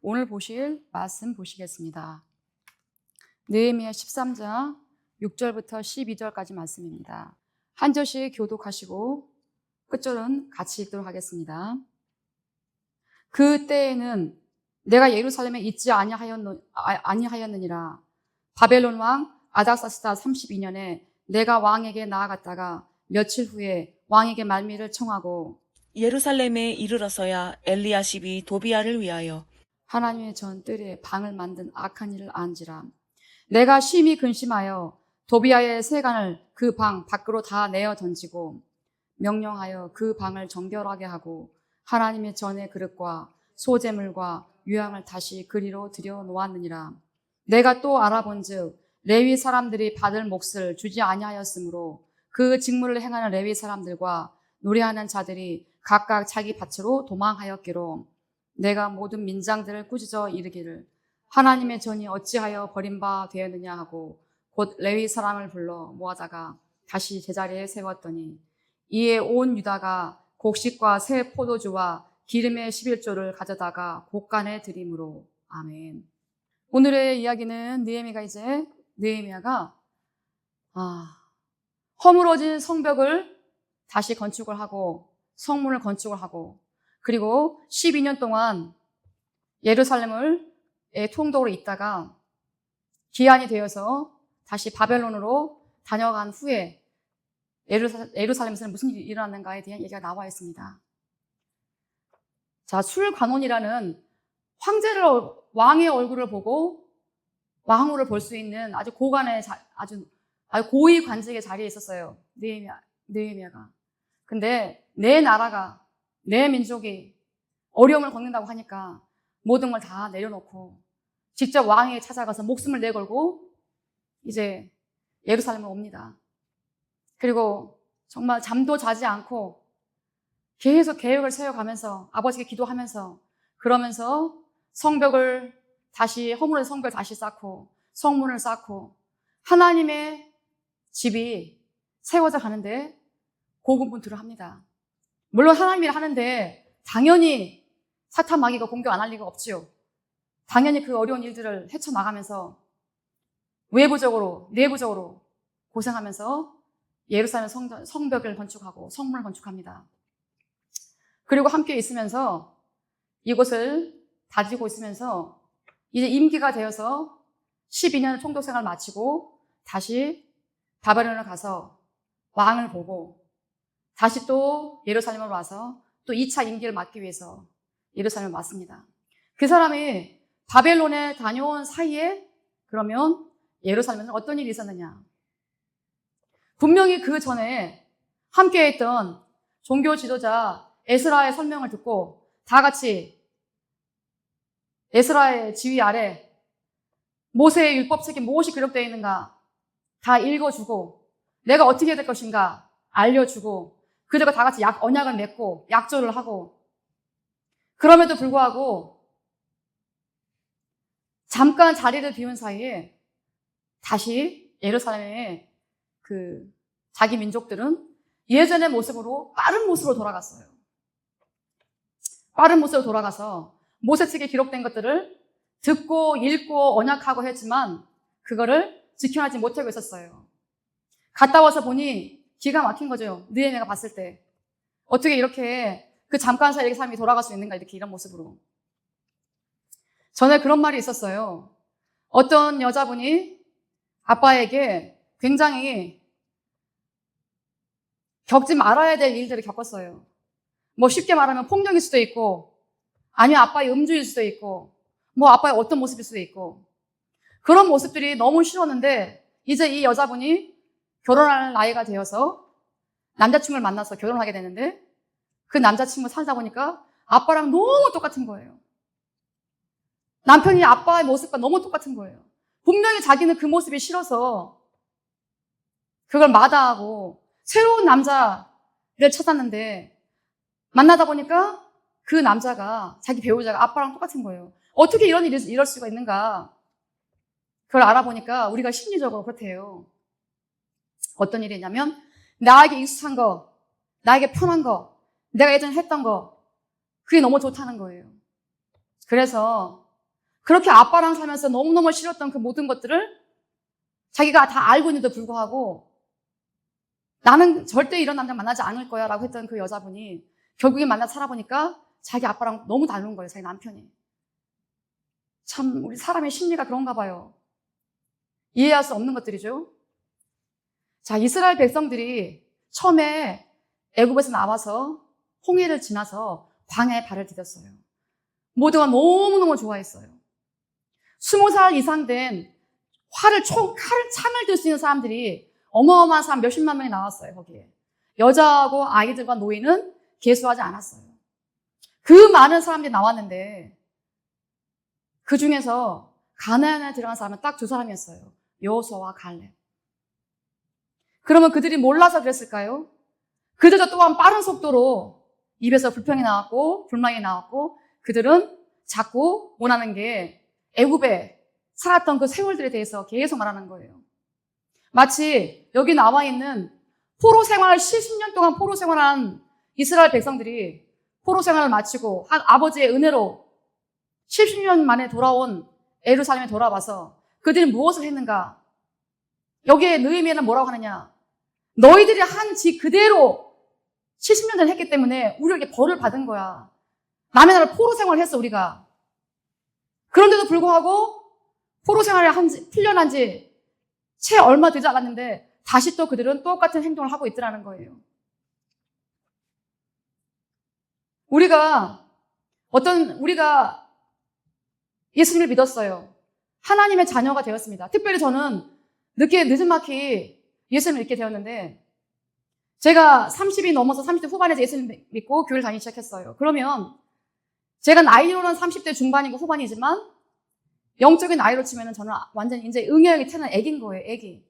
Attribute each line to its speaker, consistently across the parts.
Speaker 1: 오늘 보실 말씀 보시겠습니다. 느헤미야 13장 6절부터 12절까지 말씀입니다. 한 절씩 교독하시고 끝절은 같이 읽도록 하겠습니다. 그때에는 내가 예루살렘에 있지 아니하였느니라. 바벨론 왕 아닥사스다 32년에 내가 왕에게 나아갔다가 며칠 후에 왕에게 말미를 청하고
Speaker 2: 예루살렘에 이르러서야 엘리야십이 도비야를 위하여
Speaker 1: 하나님의 전뜰에 방을 만든 악한 일을 안지라. 내가 심히 근심하여 도비야의 세간을 그 방 밖으로 다 내어 던지고 명령하여 그 방을 정결하게 하고 하나님의 전의 그릇과 소재물과 유향을 다시 그리로 들여 놓았느니라. 내가 또 알아본즉 레위 사람들이 받을 몫을 주지 아니하였으므로 그 직무를 행하는 레위 사람들과 노래하는 자들이 각각 자기 밭으로 도망하였기로 내가 모든 민장들을 꾸짖어 이르기를 하나님의 전이 어찌하여 버림바 되었느냐 하고 곧 레위 사람을 불러 모아다가 다시 제자리에 세웠더니 이에 온 유다가 곡식과 새 포도주와 기름의 11조를 가져다가 곳간에 드림으로. 아멘. 오늘의 이야기는 느헤미야가 허물어진 성벽을 다시 건축을 하고 성문을 건축을 하고 그리고 12년 동안 예루살렘을 통독으로 있다가 기한이 되어서 다시 바벨론으로 다녀간 후에 예루살렘에서는 무슨 일이 일어났는가에 대한 얘기가 나와 있습니다. 자, 술관원이라는 왕의 얼굴을 보고 왕후를 볼 수 있는 아주 고관의 아주 고위 관직의 자리에 있었어요. 느헤미야가. 근데 내 나라가 내 민족이 어려움을 겪는다고 하니까 모든 걸 다 내려놓고 직접 왕에게 찾아가서 목숨을 내걸고 이제 예루살렘을 옵니다. 그리고 정말 잠도 자지 않고 계속 계획을 세워가면서 아버지께 기도하면서 그러면서 허물어진 성벽을 다시 쌓고 성문을 쌓고 하나님의 집이 세워져 가는데 고군분투를 합니다. 물론 하나님이 하는데 당연히 사탄 마귀가 공격 안 할 리가 없지요. 당연히 그 어려운 일들을 헤쳐나가면서 외부적으로 내부적으로 고생하면서 예루살렘 성벽을 건축하고 성문을 건축합니다. 그리고 함께 있으면서 이곳을 다지고 있으면서 이제 임기가 되어서 12년 총독생활을 마치고 다시 바벨론을 가서 왕을 보고 다시 또 예루살렘으로 와서 또 2차 임기를 맡기 위해서 예루살렘을 왔습니다. 그 사람이 바벨론에 다녀온 사이에 그러면 예루살렘에는 어떤 일이 있었느냐? 분명히 그 전에 함께했던 종교 지도자 에스라의 설명을 듣고 다 같이 에스라의 지휘 아래 모세의 율법책에 무엇이 기록되어 있는가 다 읽어주고 내가 어떻게 해야 될 것인가 알려주고 그들과 다 같이 언약을 맺고 약조를 하고 그럼에도 불구하고 잠깐 자리를 비운 사이에 다시 예루살렘의 자기 민족들은 예전의 모습으로 빠른 모습으로 돌아갔어요. 빠른 모습으로 돌아가서 모세책에 기록된 것들을 듣고 읽고 언약하고 했지만 그거를 지켜내지 못하고 있었어요. 갔다 와서 보니 기가 막힌 거죠. 느헤미야가 봤을 때. 어떻게 이렇게 그 잠깐 사이에 사람이 돌아갈 수 있는가 이런 모습으로. 전에 그런 말이 있었어요. 어떤 여자분이 아빠에게 굉장히 겪지 말아야 될 일들을 겪었어요. 뭐 쉽게 말하면 폭력일 수도 있고 아니면 아빠의 음주일 수도 있고 뭐 아빠의 어떤 모습일 수도 있고 그런 모습들이 너무 싫었는데 이제 이 여자분이 결혼할 나이가 되어서 남자친구를 만나서 결혼하게 되는데 그 남자친구 살다 보니까 아빠랑 너무 똑같은 거예요. 남편이 아빠의 모습과 너무 똑같은 거예요. 분명히 자기는 그 모습이 싫어서 그걸 마다하고 새로운 남자를 찾았는데 만나다 보니까 그 남자가 자기 배우자가 아빠랑 똑같은 거예요. 어떻게 이런 일이 이럴 수가 있는가? 그걸 알아보니까 우리가 심리적으로 그렇대요. 어떤 일이 있냐면 나에게 익숙한 거, 나에게 편한 거, 내가 예전에 했던 거 그게 너무 좋다는 거예요. 그래서 그렇게 아빠랑 살면서 너무너무 싫었던 그 모든 것들을 자기가 다 알고 있는데도 불구하고 나는 절대 이런 남자 만나지 않을 거야 라고 했던 그 여자분이 결국에 만나 살아보니까 자기 아빠랑 너무 다른 거예요. 자기 남편이. 참 우리 사람의 심리가 그런가 봐요. 이해할 수 없는 것들이죠. 자, 이스라엘 백성들이 처음에 애굽에서 나와서 홍해를 지나서 광야에 발을 디뎠어요. 모두가 너무너무 좋아했어요. 20살 이상 된 칼을 창을 들 수 있는 사람들이 어마어마한 사람 몇십만 명이 나왔어요, 거기에. 여자하고 아이들과 노인은 계수하지 않았어요. 그 많은 사람들이 나왔는데 그 중에서 가나안에 들어간 사람은 딱 두 사람이었어요. 여호수아와 갈렙. 그러면 그들이 몰라서 그랬을까요? 그들도 또한 빠른 속도로 입에서 불평이 나왔고 불만이 나왔고 그들은 자꾸 원하는 게 애굽에 살았던 그 세월들에 대해서 계속 말하는 거예요. 마치 여기 나와 있는 포로 생활을 70년 동안 포로 생활한 이스라엘 백성들이 포로 생활을 마치고 한 아버지의 은혜로 70년 만에 돌아온 예루살렘에 돌아와서 그들이 무엇을 했는가? 여기에 느헤미야는 뭐라고 하느냐? 너희들이 한 지 그대로 70년 전에 했기 때문에 우리에게 벌을 받은 거야. 남의 나라 포로 생활을 했어, 우리가. 그런데도 불구하고 포로 생활을 풀려난 지 채 얼마 되지 않았는데 다시 또 그들은 똑같은 행동을 하고 있더라는 거예요. 우리가 예수님을 믿었어요. 하나님의 자녀가 되었습니다. 특별히 저는 늦은막히 예수님을 믿게 되었는데 제가 30이 넘어서 30대 후반에 예수님 믿고 교회를 다니기 시작했어요. 그러면 제가 나이로는 30대 중반이고 후반이지만 영적인 나이로 치면은 저는 완전히 이제 응애형이 태어난 애기인 거예요, 애기.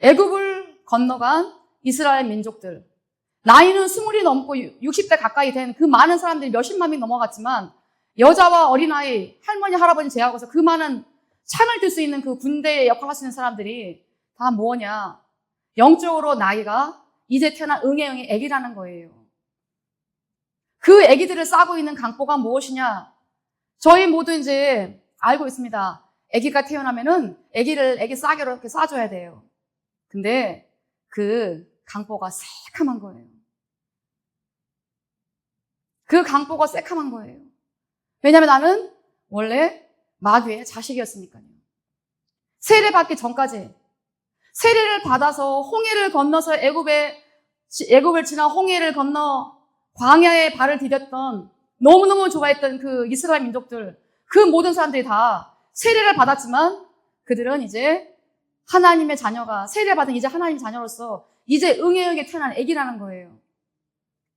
Speaker 1: 애굽을 건너간 이스라엘 민족들. 나이는 20이 넘고 60대 가까이 된 그 많은 사람들이 몇십만 명이 넘어갔지만 여자와 어린아이, 할머니, 할아버지 제하고서 그 많은 창을 들 수 있는 그 군대의 역할을 할 수 있는 사람들이 다 뭐냐. 영적으로 나이가 이제 태어난 응애형이 애기라는 거예요. 그 애기들을 싸고 있는 강보가 무엇이냐? 저희 모두 이제 알고 있습니다. 아기가 태어나면은 아기 싸개로 이렇게 싸줘야 돼요. 근데 그 강보가 새카만 거예요. 그 강보가 새카만 거예요. 왜냐하면 나는 원래 마귀의 자식이었으니까요. 세례받기 전까지 세례를 받아서 홍해를 건너서 애굽을 지나 홍해를 건너 광야에 발을 디뎠던 너무너무 좋아했던 그 이스라엘 민족들, 그 모든 사람들이 다 세례를 받았지만 그들은 이제 하나님의 자녀가 세례받은 이제 하나님의 자녀로서 이제 응애응애 태어난 애기라는 거예요.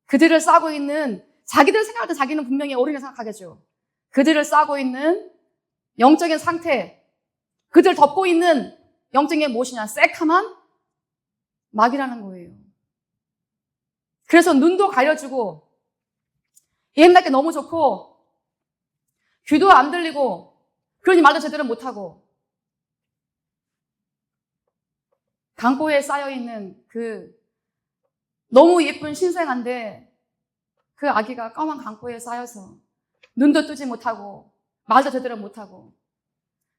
Speaker 1: 그들을 싸고 있는 자기들 생각할 때 자기는 분명히 어린이 생각하겠죠. 그들을 싸고 있는 영적인 상태, 그들 덮고 있는 영적인 게 무엇이냐? 새카만 마귀라는 거예요. 그래서 눈도 가려주고 옛날 게 너무 좋고 귀도 안 들리고 그러니 말도 제대로 못하고 강보에 쌓여있는 그 너무 예쁜 신생아인데 그 아기가 까만 강보에 쌓여서 눈도 뜨지 못하고 말도 제대로 못하고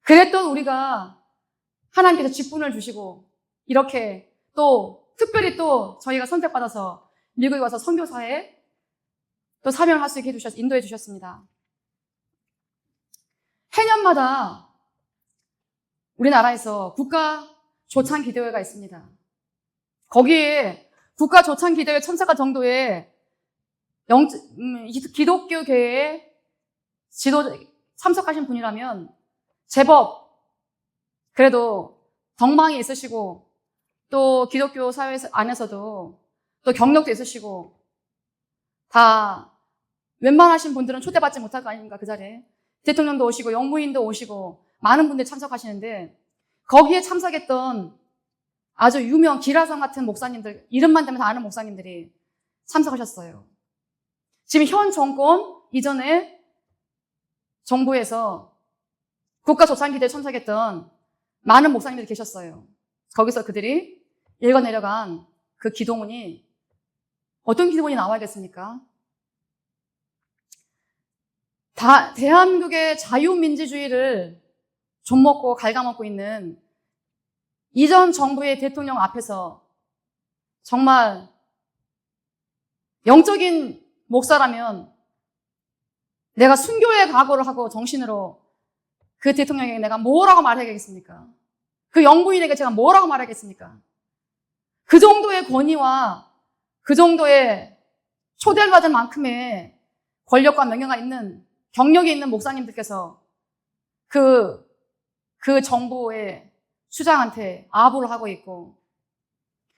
Speaker 1: 그랬던 우리가 하나님께서 직분을 주시고 이렇게 또 특별히 또 저희가 선택받아서 미국에 와서 선교사에 또 사명을 할 수 있게 인도해 주셨습니다. 해년마다 우리나라에서 국가 조창 기도회가 있습니다. 거기에 국가 조창 기도회 참석할 정도의 기독교계에 참석하신 분이라면 제법 그래도 덕망이 있으시고 또 기독교 사회 안에서도 또 경력도 있으시고 다 웬만하신 분들은 초대받지 못할 거 아닙니까? 그 자리에 대통령도 오시고 영무인도 오시고 많은 분들이 참석하시는데 거기에 참석했던 아주 유명 기라성 같은 목사님들, 이름만 대면 다 아는 목사님들이 참석하셨어요. 지금 현 정권 이전에 정부에서 국가조창기대에 참석했던 많은 목사님들이 계셨어요. 거기서 그들이 읽어내려간 그 기도문이 어떤 기도문이 나와야겠습니까? 대한민국의 자유민주주의를 좀먹고 갉아먹고 있는 이전 정부의 대통령 앞에서 정말 영적인 목사라면 내가 순교의 각오를 하고 정신으로 그 대통령에게 내가 뭐라고 말해야겠습니까? 그 영부인에게 제가 뭐라고 말하겠습니까? 그 정도의 권위와 그 정도의 초대를 받은 만큼의 권력과 명예가 있는, 경력이 있는 목사님들께서 그 정부의 수장한테 아부를 하고 있고,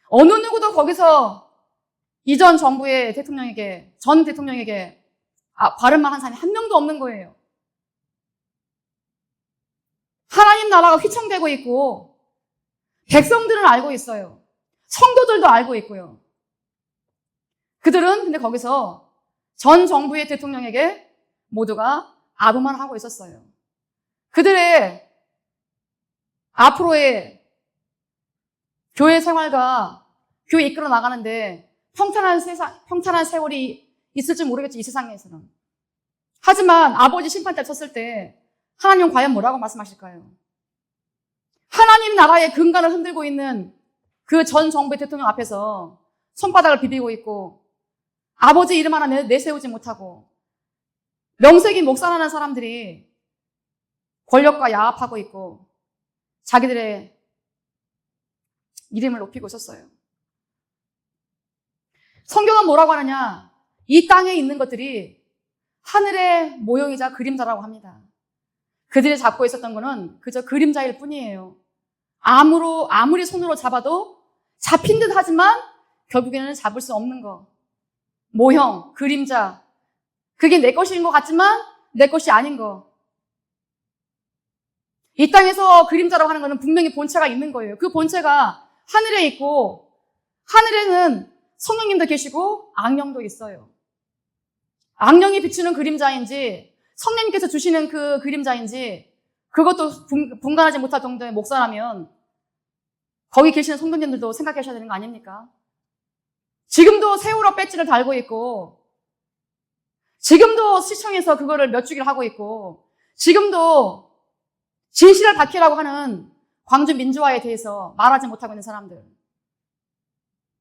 Speaker 1: 어느 누구도 거기서 이전 정부의 대통령에게, 전 대통령에게 발언만 한 사람이 한 명도 없는 거예요. 하나님 나라가 휘청되고 있고, 백성들은 알고 있어요. 성도들도 알고 있고요. 그들은 근데 거기서 전 정부의 대통령에게 모두가 아부만 하고 있었어요. 그들의 앞으로의 교회 생활과 교회 이끌어 나가는데 평탄한 세월이 있을지 모르겠죠, 이 세상에서는. 하지만 아버지 심판대 쳤을 때 하나님은 과연 뭐라고 말씀하실까요? 하나님 나라의 근간을 흔들고 있는 그 전 정부의 대통령 앞에서 손바닥을 비비고 있고 아버지 이름 하나 내세우지 못하고 명색이 목사라는 사람들이 권력과 야합하고 있고 자기들의 이름을 높이고 있었어요. 성경은 뭐라고 하느냐? 이 땅에 있는 것들이 하늘의 모형이자 그림자라고 합니다. 그들이 잡고 있었던 거는 그저 그림자일 뿐이에요. 아무리 손으로 잡아도 잡힌 듯 하지만 결국에는 잡을 수 없는 거. 모형, 그림자. 그게 내 것인 것 같지만 내 것이 아닌 거. 이 땅에서 그림자라고 하는 거는 분명히 본체가 있는 거예요. 그 본체가 하늘에 있고 하늘에는 성령님도 계시고 악령도 있어요. 악령이 비추는 그림자인지 성령님께서 주시는 그 그림자인지 그것도 분간하지 못할 정도의 목사라면 거기 계시는 성도님들도 생각하셔야 되는 거 아닙니까? 지금도 세월호 배지를 달고 있고 지금도 시청에서 그거를 몇 주기를 하고 있고 지금도 진실을 밝히라고 하는 광주 민주화에 대해서 말하지 못하고 있는 사람들.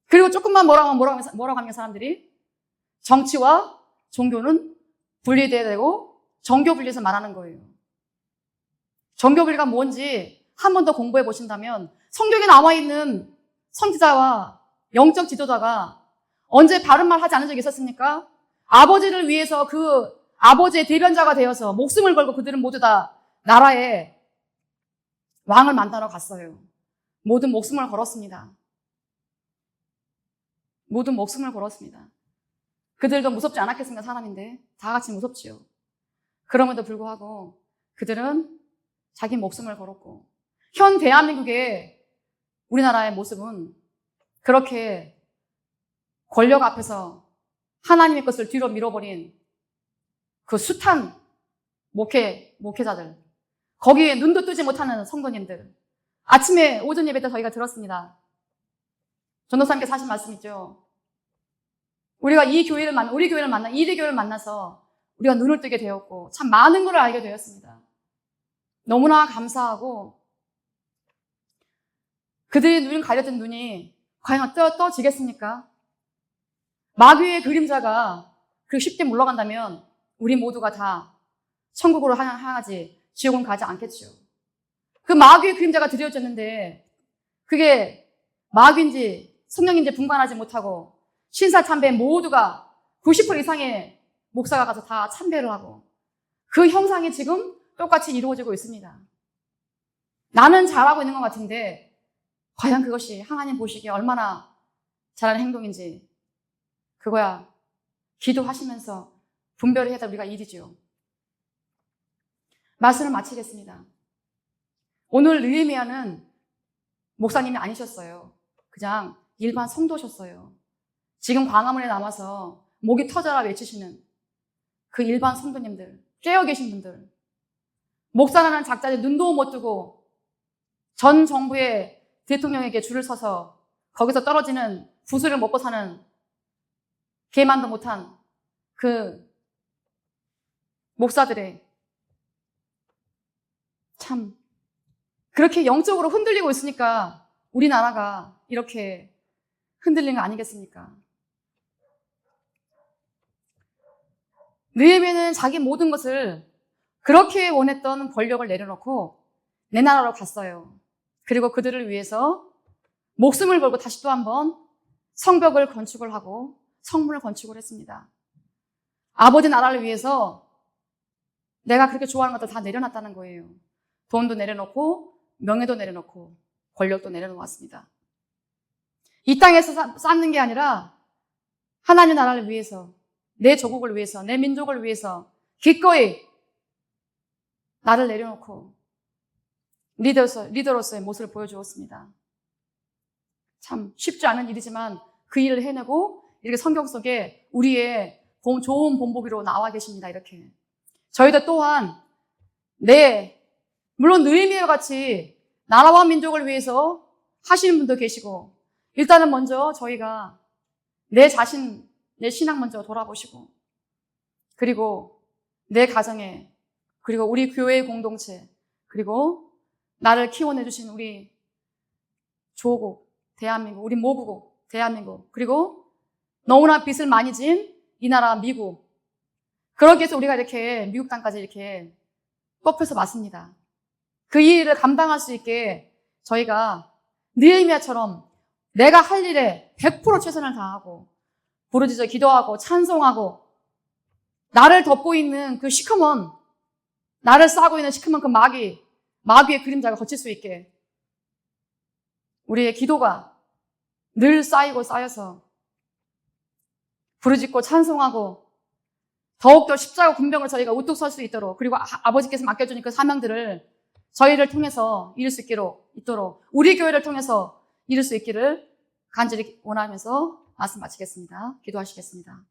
Speaker 1: 그리고 조금만 뭐라고 하는 사람들이 정치와 종교는 분리돼야 되고 정교 분리해서 말하는 거예요. 정교 분리가 뭔지 한 번 더 공부해 보신다면 성경에 나와 있는 선지자와 영적 지도자가 언제 바른 말 하지 않은 적이 있었습니까? 아버지를 위해서 그 아버지의 대변자가 되어서 목숨을 걸고 그들은 모두 다 나라의 왕을 만나러 갔어요. 모든 목숨을 걸었습니다. 모든 목숨을 걸었습니다. 그들도 무섭지 않았겠습니까? 사람인데 다 같이 무섭지요. 그럼에도 불구하고 그들은 자기 목숨을 걸었고 현 대한민국의 우리나라의 모습은 그렇게 권력 앞에서 하나님의 것을 뒤로 밀어버린 그 숱한 목회자들, 거기에 눈도 뜨지 못하는 성도님들. 아침에 오전 예배 때 저희가 들었습니다. 전도사님께서 하신 말씀 있죠. 우리가 우리 교회를 만나서 우리가 눈을 뜨게 되었고 참 많은 걸 알게 되었습니다. 너무나 감사하고 그들의 눈을 가려진 눈이 과연 떠지겠습니까? 마귀의 그림자가 그렇게 쉽게 물러간다면 우리 모두가 다 천국으로 향하지 지옥은 가지 않겠죠. 그 마귀의 그림자가 드려졌는데 그게 마귀인지 성령인지 분간하지 못하고 신사참배 모두가 90% 이상의 목사가 가서 다 참배를 하고 그 형상이 지금 똑같이 이루어지고 있습니다. 나는 잘하고 있는 것 같은데 과연 그것이 하나님 보시기에 얼마나 잘하는 행동인지 그거야 기도하시면서 분별을 해야 될 우리가 일이죠. 말씀을 마치겠습니다. 오늘 느헤미야는 목사님이 아니셨어요. 그냥 일반 성도셨어요. 지금 광화문에 남아서 목이 터져라 외치시는 그 일반 성도님들, 깨어 계신 분들, 목사라는 작자들 눈도 못 뜨고 전 정부의 대통령에게 줄을 서서 거기서 떨어지는 구슬을 먹고 사는 개만도 못한 그 목사들의 참 그렇게 영적으로 흔들리고 있으니까 우리나라가 이렇게 흔들린 거 아니겠습니까? 느헤미야는 자기 모든 것을 그렇게 원했던 권력을 내려놓고 내 나라로 갔어요. 그리고 그들을 위해서 목숨을 걸고 다시 또 한번 성벽을 건축을 하고 성문을 건축을 했습니다. 아버지 나라를 위해서 내가 그렇게 좋아하는 것들 다 내려놨다는 거예요. 돈도 내려놓고 명예도 내려놓고 권력도 내려놓았습니다. 이 땅에서 쌓는 게 아니라 하나님 나라를 위해서, 내 조국을 위해서, 내 민족을 위해서 기꺼이 나를 내려놓고 리더로서의 모습을 보여주었습니다. 참 쉽지 않은 일이지만 그 일을 해내고 이렇게 성경 속에 우리의 좋은 본보기로 나와 계십니다. 이렇게 저희도 또한 물론 느헤미야와 같이 나라와 민족을 위해서 하시는 분도 계시고, 일단은 먼저 저희가 내 자신, 내 신앙 먼저 돌아보시고, 그리고 내 가정에, 그리고 우리 교회의 공동체, 그리고 나를 키워내주신 우리 조국, 대한민국, 우리 모국국, 대한민국, 그리고 너무나 빚을 많이 진 이 나라 미국, 그러기 위해서 우리가 이렇게 미국 땅까지 이렇게 뽑혀서 왔습니다. 그 일을 감당할 수 있게 저희가 느헤미야처럼 내가 할 일에 100% 최선을 다하고 부르짖어 기도하고 찬송하고 나를 덮고 있는 그 시커먼, 나를 싸고 있는 시커먼 그 마귀의 그림자가 거칠 수 있게 우리의 기도가 늘 쌓이고 쌓여서 부르짖고 찬송하고 더욱더 십자가 군병을 저희가 우뚝 설 수 있도록, 그리고 아버지께서 맡겨주신 그 사명들을 저희를 통해서 이룰 수 있도록 우리 교회를 통해서 이룰 수 있기를 간절히 원하면서 말씀 마치겠습니다. 기도하시겠습니다.